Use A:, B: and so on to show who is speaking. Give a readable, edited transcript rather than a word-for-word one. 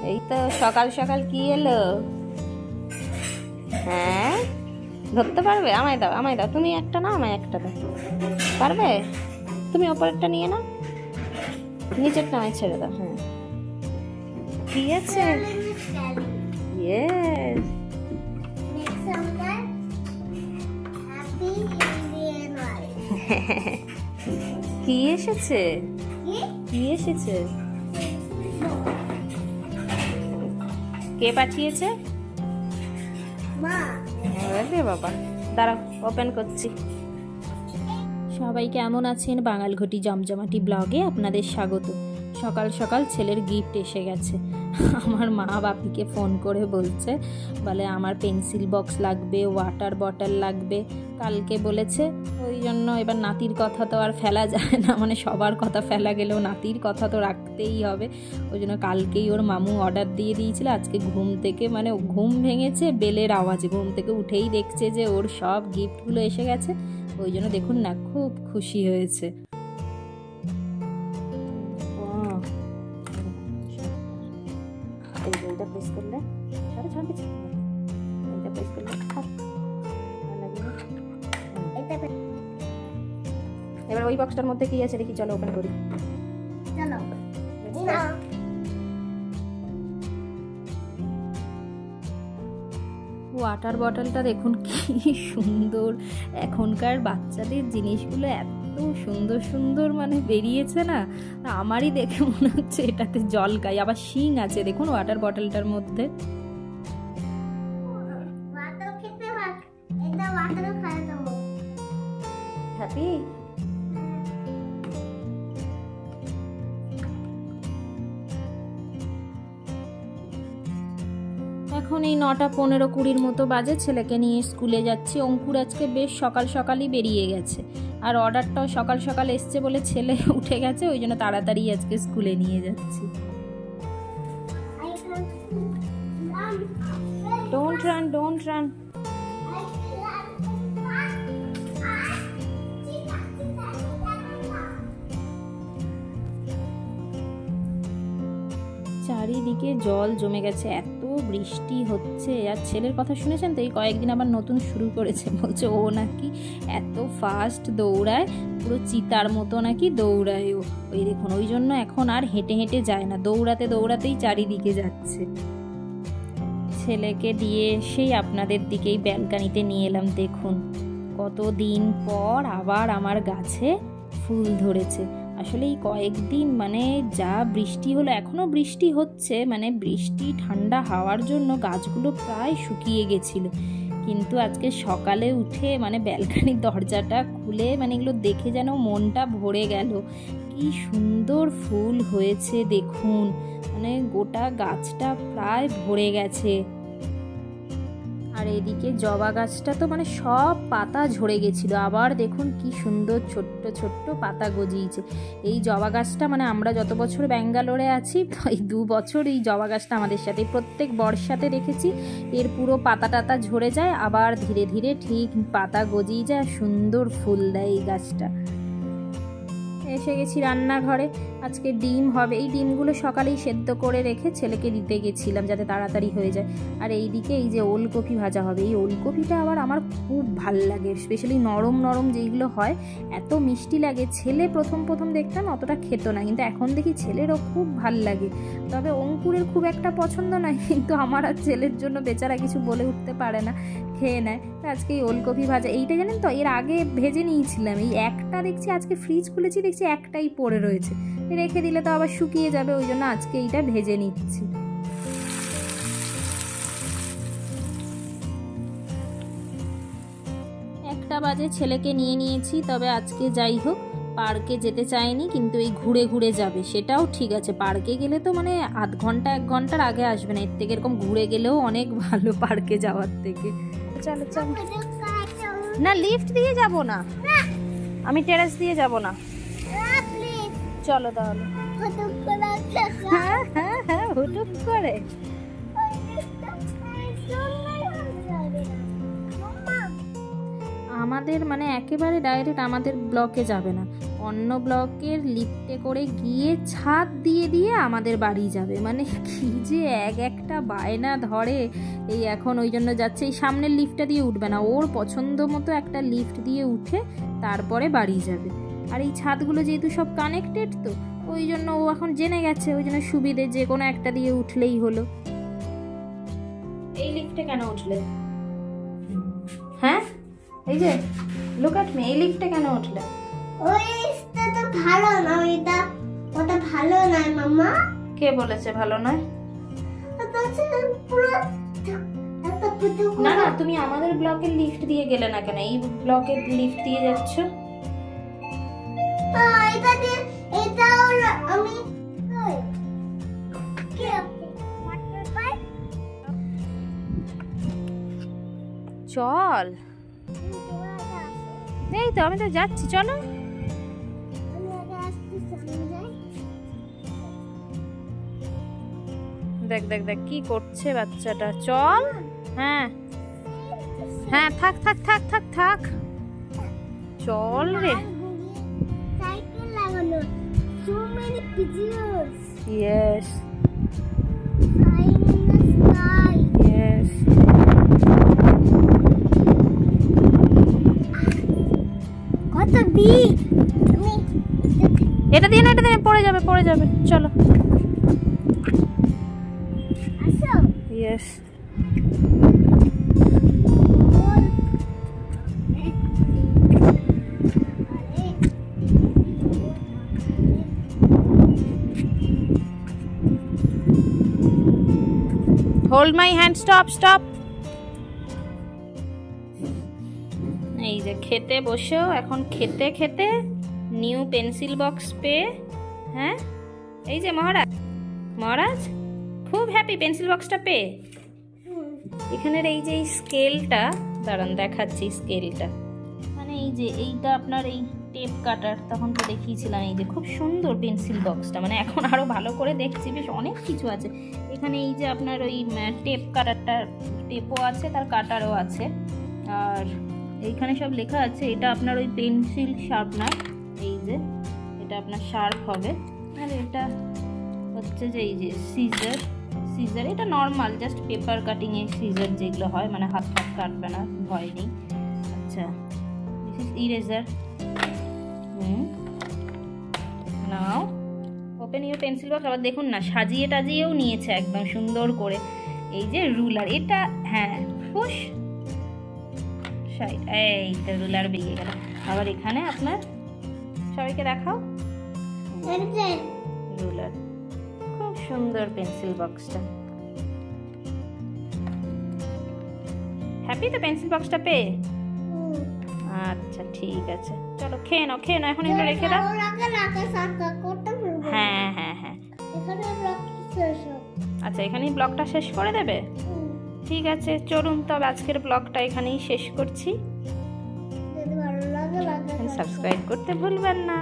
A: এই তো সকাল সকাল কি এলো? হ্যাঁ, ধরতে পারবে? আমায় দাও, আমায় দাও। তুমি একটা না, আমায় একটা দাও। পারবে? তুমি ওপরেরটা নিয়ে নাও, নিচেরটা আমায় ছেড়ে দাও। হ্যাঁ, ঠিক আছে। ইয়েস। কি এসেছে? কি এসেছে? কে পাঠিয়েছে? আরে বাবা, দাঁড়াও ওপেন করছি। সবাই কেমন আছেন? বাঙালঘটি জমজমাটি ব্লগে আপনাদের স্বাগত। সকাল সকাল ছেলের গিফট এসে গেছে। আমার মা বাপিকে ফোন করে বলছে, বলে আমার পেন্সিল বক্স লাগবে, ওয়াটার বটল লাগবে। কালকে বলেছে, ওই জন্য এবার নাতির কথা তো আর ফেলা যায় না, মানে সবার কথা ফেলা গেলেও নাতির কথা তো রাখতেই হবে। ওই জন্য কালকেই ওর মামু অর্ডার দিয়ে দিয়েছিল। আজকে ঘুম থেকে, মানে ঘুম ভেঙেছে বেলের আওয়াজে, ঘুম থেকে উঠেই দেখছে যে ওর সব গিফটগুলো এসে গেছে। ওই জন্য দেখুন না, খুব খুশি হয়েছে। এইটা প্রেস করলে এইটা প্রেস করলে এবার ওই বক্সটার মধ্যে কি আছে দেখি, চলো ওপেন করি। ওয়াটার বটলটা দেখুন কি সুন্দর। এখনকার বাচ্চাদের জিনিসগুলো এত সুন্দর সুন্দর মানে বেরিয়েছে না, আমারই দেখে মনে হচ্ছে এটাতে জল খাই। আবার শিং আছে দেখুন ওয়াটার বটলটার মধ্যে। হ্যাপি? এখন এই 9:15-20 মতো বাজে, ছেলেকে নিয়ে স্কুলে যাচ্ছি। অঙ্কুর আজকে বেশ সকাল সকালই বেরিয়ে গেছে, আর অর্ডারটাও সকাল সকাল এসছে বলে ছেলে উঠে গেছে, ওই জন্য তাড়াতাড়ি আজকে স্কুলে নিয়ে যাচ্ছি। Don't run, don't run. চারিদিকে জল জমে গেছে, এত বৃষ্টি হচ্ছে। আর ছেলের কথা শুনেছেন তো, এই কয়েকদিন আবার নতুন শুরু করেছে, বলছে ও নাকি এত ফাস্ট দৌড়ায়, পুরো চিতার মতো নাকি দৌড়ায় ও। ওই দেখুন, ওই জন্য এখন আর হেঁটে হেঁটে যায় না, দৌড়াতে দৌড়াতেই চারিদিকে যাচ্ছে। ছেলেকে দিয়ে এসেই আপনাদের দিকেই ব্যালকানিতে নিয়ে এলাম। দেখুন কতদিন পর আবার আমার গাছে ফুল ধরেছে। আসলে এই কয়েকদিন মানে যা বৃষ্টি হলো, এখনও বৃষ্টি হচ্ছে, মানে বৃষ্টি ঠান্ডা হাওয়ার জন্য গাছগুলো প্রায় শুকিয়ে গেছিলো। কিন্তু আজকে সকালে উঠে মানে ব্যালকানির দরজাটা খুলে মানে এগুলো দেখে যেন মনটা ভরে গেল। কি সুন্দর ফুল হয়েছে দেখুন, মানে গোটা গাছটা প্রায় ভরে গেছে। আর এদিকে জবা গাছটা তো মানে সব পাতা ঝরে গেছিল, আবার দেখুন কি সুন্দর ছোট্ট ছোট্ট পাতা গজিয়েছে। এই জবা গাছটা মানে আমরা যত বছর ব্যাঙ্গালোরে আছি, এই 2 বছর এই জবা গাছটা আমাদের সাথে প্রত্যেক বর্ষাতে রেখেছি। এর পুরো পাতা টাতা ঝরে যায়, আবার ধীরে ধীরে ঠিক পাতা গজিয়ে যায়, সুন্দর ফুল দেয় এই গাছটা। এসে গেছি রান্নাঘরে। আজকে ডিম হবে, এই ডিমগুলো সকালেই সেদ্ধ করে রেখে ছেলেকে দিতে গেছিলাম যাতে তাড়াতাড়ি হয়ে যায়। আর এইদিকে এই যে ওলকপি ভাজা হবে। এই ওলকপিটা আবার আমার খুব ভাল লাগে, স্পেশালি নরম নরম যেইগুলো হয়, এত মিষ্টি লাগে। ছেলে প্রথম প্রথম দেখতাম অতটা খেত না, কিন্তু এখন দেখি ছেলেরও খুব ভাল লাগে। তবে অঙ্কুরের খুব একটা পছন্দ নয়, কিন্তু আমার আর ছেলের জন্য বেচারা কিছু বলে উঠতে পারে না, খেয়ে নেয়। আজকে এই ওলকপি ভাজা, এইটা জানেন তো এর আগে ভেজে নিয়েছিলাম। এই একটা দেখছি আজকে ফ্রিজ খুলেছি, দেখছি একটাই পড়ে রয়েছে, রেখে দিলে তো আবার শুকিয়ে যাবে, ওই জন্য আজকে এইটা ভেজে নিচ্ছি। একটা বাজে, ছেলেকে নিয়ে নিয়েছি। তবে আজকে যাই হোক পার্কে যেতে চাইনি, কিন্তু এই ঘুরে ঘুরে যাবে, সেটাও ঠিক আছে। পার্কে গেলে তো মানে আধ ঘন্টা 1 ঘন্টার আগে আসবে না, এর থেকে এরকম ঘুরে গেলেও অনেক ভালো পার্কে যাওয়ার থেকে। চলো চলো। না, লিফট দিয়ে যাব না, আমি টেরেস দিয়ে যাব না। চলো তাহলে। হ্যাঁ হ্যাঁ হ্যাঁ, হুটুক করে। আমাদের মানে একেবারে ডাইরেক্ট আমাদের ব্লকে যাবে না, অন্য ব্লকের লিফটে করে গিয়ে ছাদ দিয়ে দিয়ে আমাদের বাড়ি যাবে। মানে কি যে একটা বায়না ধরে। এই এখন ওই জন্য যাচ্ছে, এই সামনের লিফটটা দিয়ে উঠবে না, ওর পছন্দ মতো একটা লিফট দিয়ে উঠে তারপরে বাড়ি যাবে। আর এই ছাদগুলো যেহেতু সব কানেক্টেড, তো ওই জন্য ও এখন জেনে গেছে, ওই জন্য সুবিধে, যে কোনো একটা দিয়ে উঠলেই হলো। এই লিফটে কেন উঠলে? হ্যাঁ, এই যে লুক এট মি, এই লিফটে কেন উঠলে?
B: ওইটা তো ভালো না, ওটা ভালো নয় মাম্মা।
A: কে বলেছে ভালো নয়?
B: পুরো
A: না না, তুমি আমাদের ব্লকের লিফট দিয়ে গেলে না কেন? এই ব্লকের লিফট দিয়ে যাচ্ছ।
B: এটা আমি
A: চল, এই তো আমি তো যাচ্ছি, চলো। দেখ দেখ দেখ কি করছে বাচ্চাটা। চল। হ্যাঁ হ্যাঁ, থাক থাক থাক থাক থাক, চল রে।
B: সাইকেল লাগানো, so many pictures.
A: Yes.
B: Flying in the sky.
A: Yes.
B: কত big.
A: এটা দিয়ে না, এটা দিয়ে পড়ে যাবে, পড়ে যাবে, চলো।
B: আসো।
A: Yes. Hold my hand, stop, stop. এই যে খেতে বসেও এখন খেতে খেতে নিউ পেন্সিল বক্স পেয়ে, হ্যাঁ এই যে মহারাজ, মহারাজ খুব হ্যাপি পেন্সিল বক্সটা পেয়ে। এখানের এই যে এই স্কেলটা, দাঁড়ান দেখাচ্ছি স্কেলটা, মানে এই যে এইটা আপনার এই টেপ কাটার, তখন তো দেখিয়েছিলাম। এই যে খুব সুন্দর পেন্সিল বক্সটা, মানে এখন আরও ভালো করে দেখছি, বেশ অনেক কিছু আছে এখানে। এই যে আপনার ওই টেপ কাটারটা, টেপও আছে, তার কাটারও আছে। আর এইখানে সব লেখা আছে, এটা আপনার ওই পেন্সিল শার্পনার, এই যে এটা আপনার শার্প হবে। আর এটা হচ্ছে যে এই যে সিজার, সিজার এটা নর্মাল জাস্ট পেপার কাটিংয়ে সিজার যেগুলো হয়, মানে হাত হাত কাটবে না, ভয় নেই। আচ্ছা, this is eraser. Now open your pencil box. আবার দেখুন না, সাজিয়ে টাজিয়েও নিয়েছে একদম সুন্দর করে। এই যে রুলার, এটা হ্যাঁ পুশ সাইড, এই তো রুলার বেরিয়ে গেল। আবার এখানে আপনার সবাইকে দেখাও রুলার, খুব সুন্দর পেন্সিল বক্সটা। হ্যাপি তো পেন্সিল বক্সটা পেয়ে? আচ্ছা ঠিক আছে, চলো খেয়ে নাও, খেয়ে নাও, এখন এটা রেখে দাও। হ্যাঁ হ্যাঁ হ্যাঁ, আচ্ছা এখানেই ব্লগটা শেষ করে দেবে? ঠিক আছে, চলুন তবে আজকের ব্লগটা এখানেই শেষ করছি। সাবস্ক্রাইব করতে ভুলবেন না।